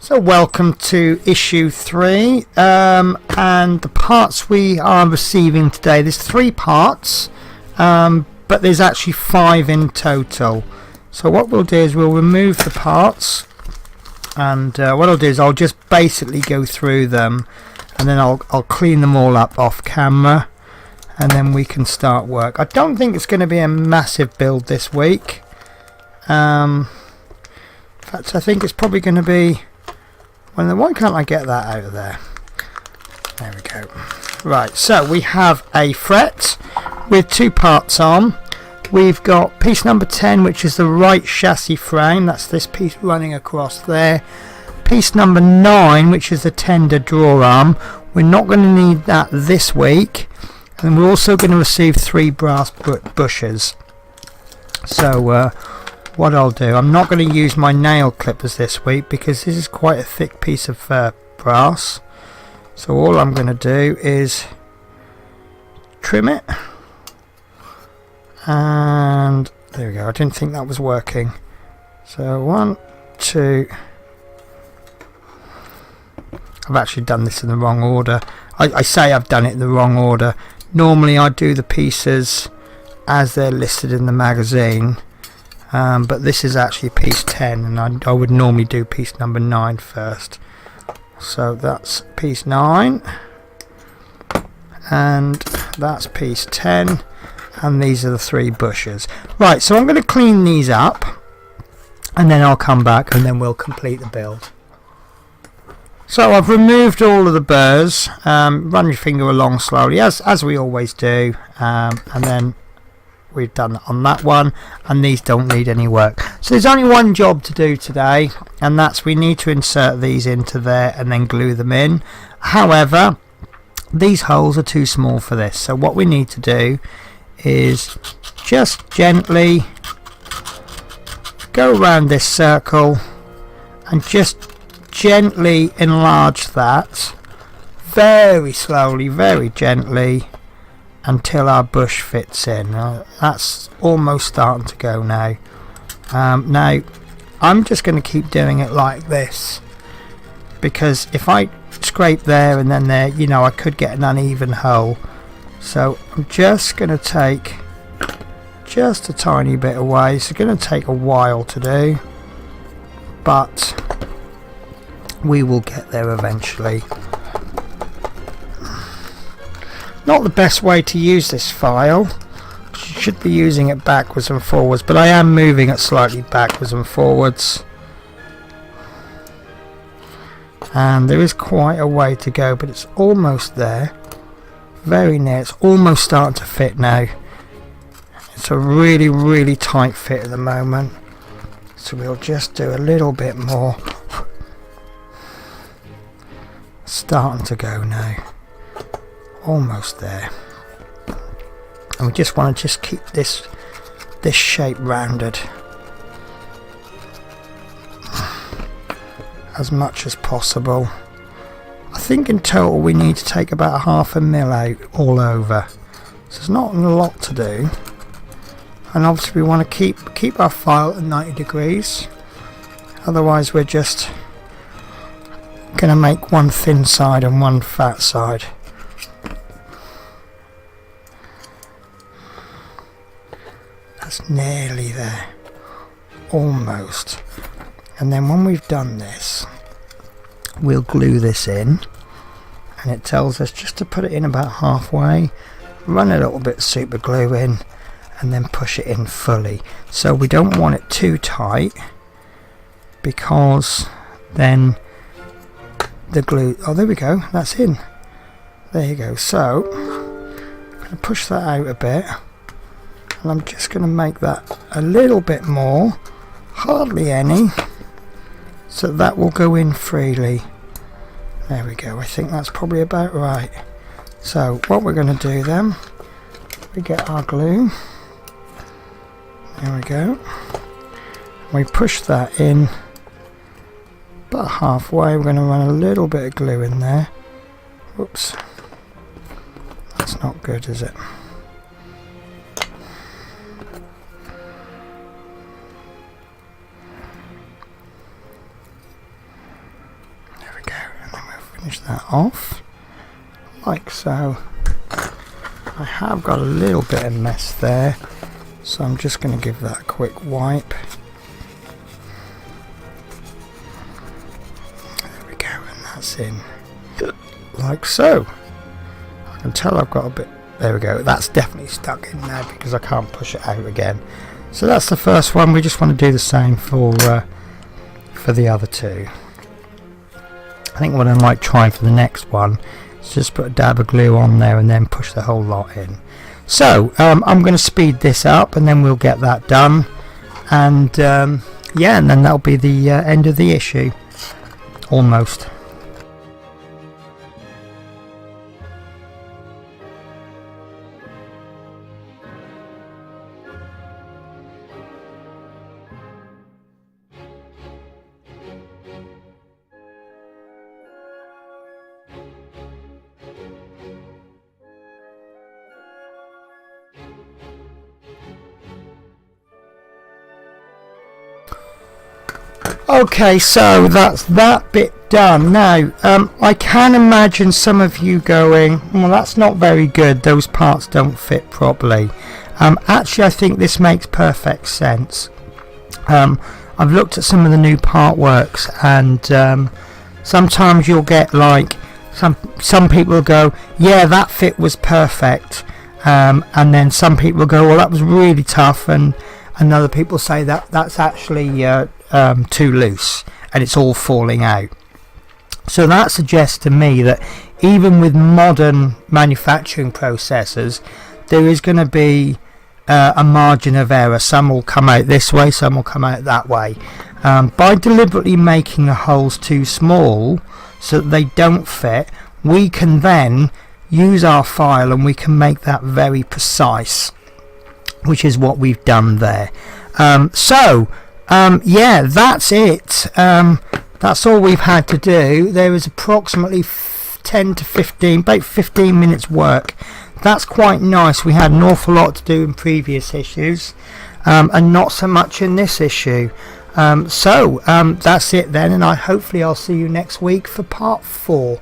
So welcome to issue 3, and the parts we are receiving today, there's 3 parts, but there's actually 5 in total. So what we'll do is we'll remove the parts, and what I'll do is I'll just basically go through them, and then I'll clean them all up off camera, and then we can start work. I don't think it's going to be a massive build this week. In fact, I think it's probably going to be... Well, why can't I get that out of there? There we go. Right, so we have a fret with 2 parts on. We've got piece number 10, which is the right chassis frame. That's this piece running across there. Piece number 9, which is the tender draw arm. We're not going to need that this week. And we're also going to receive 3 brass bushers. So, what I'll do, I'm not going to use my nail clippers this week because this is quite a thick piece of brass. So all I'm going to do is trim it, and there we go. I didn't think that was working. So 1, 2. I've actually done this in the wrong order. I say I've done it in the wrong order. Normally I do the pieces as they're listed in the magazine. But this is actually piece 10, and I would normally do piece number 9 first. So that's piece 9, and that's piece 10, and these are the 3 bushes. Right, so I'm going to clean these up, and then I'll come back and then we'll complete the build. So I've removed all of the burrs. Run your finger along slowly as we always do, and then we've done on that one, and these don't need any work. So there's only one job to do today, and that's we need to insert these into there and then glue them in. However, these holes are too small for this, so what we need to do is just gently go around this circle and just gently enlarge that very slowly, very gently, until our bush fits in. That's almost starting to go now. Now I'm just going to keep doing it like this, because if I scrape there and then there, you know, I could get an uneven hole. So I'm just going to take just a tiny bit away. It's going to take a while to do, but we will get there eventually. Not the best way to use this file. Should be using it backwards and forwards, but I am moving it slightly backwards and forwards. And there is quite a way to go, but it's almost there. Very near. It's almost starting to fit now. It's a really, really tight fit at the moment. So we'll just do a little bit more. Starting to go now. Almost there, and we just want to keep this shape rounded as much as possible. I think in total we need to take about 1/2 mil out all over, so there's not a lot to do. And obviously we want to keep our file at 90 degrees, otherwise we're just going to make one thin side and one fat side. That's nearly there, almost. And then when we've done this, we'll glue this in, and it tells us just to put it in about halfway, run a little bit of super glue in, and then push it in fully. So we don't want it too tight, because then the glue, oh there we go, that's in. There you go. So I'm going to push that out a bit. And I'm just going to make that a little bit more, hardly any, so that will go in freely. There we go. I think that's probably about right. So what we're going to do then, we get our glue. There we go. We push that in about halfway. We're going to run a little bit of glue in there. Whoops. That's not good, is it? finish that off like so. I have got a little bit of mess there, so I'm just going to give that a quick wipe. There we go, and that's in like so. I can tell I've got a bit, there we go, that's definitely stuck in now because I can't push it out again. So that's the first one. We just want to do the same for the other two. I think what I might try for the next one is just put a dab of glue on there and then push the whole lot in. So I'm going to speed this up and then we'll get that done, and yeah, and then that'll be the end of the issue, almost. Okay, so that's that bit done. Now, I can imagine some of you going, well, that's not very good, those parts don't fit properly. Actually, I think this makes perfect sense. I've looked at some of the new part works, and sometimes you'll get like, some people will go, yeah, that fit was perfect, and then some people will go, well, that was really tough, and other people say that that's actually too loose and it's all falling out. So that suggests to me that even with modern manufacturing processes, there is going to be a margin of error. Some will come out this way, some will come out that way. By deliberately making the holes too small so that they don't fit, we can then use our file and we can make that very precise, which is what we've done there. Yeah, that's it. That's all we've had to do. There is approximately 10 to 15, about 15 minutes work. That's quite nice. We had an awful lot to do in previous issues, and not so much in this issue. That's it then, and hopefully I'll see you next week for part 4.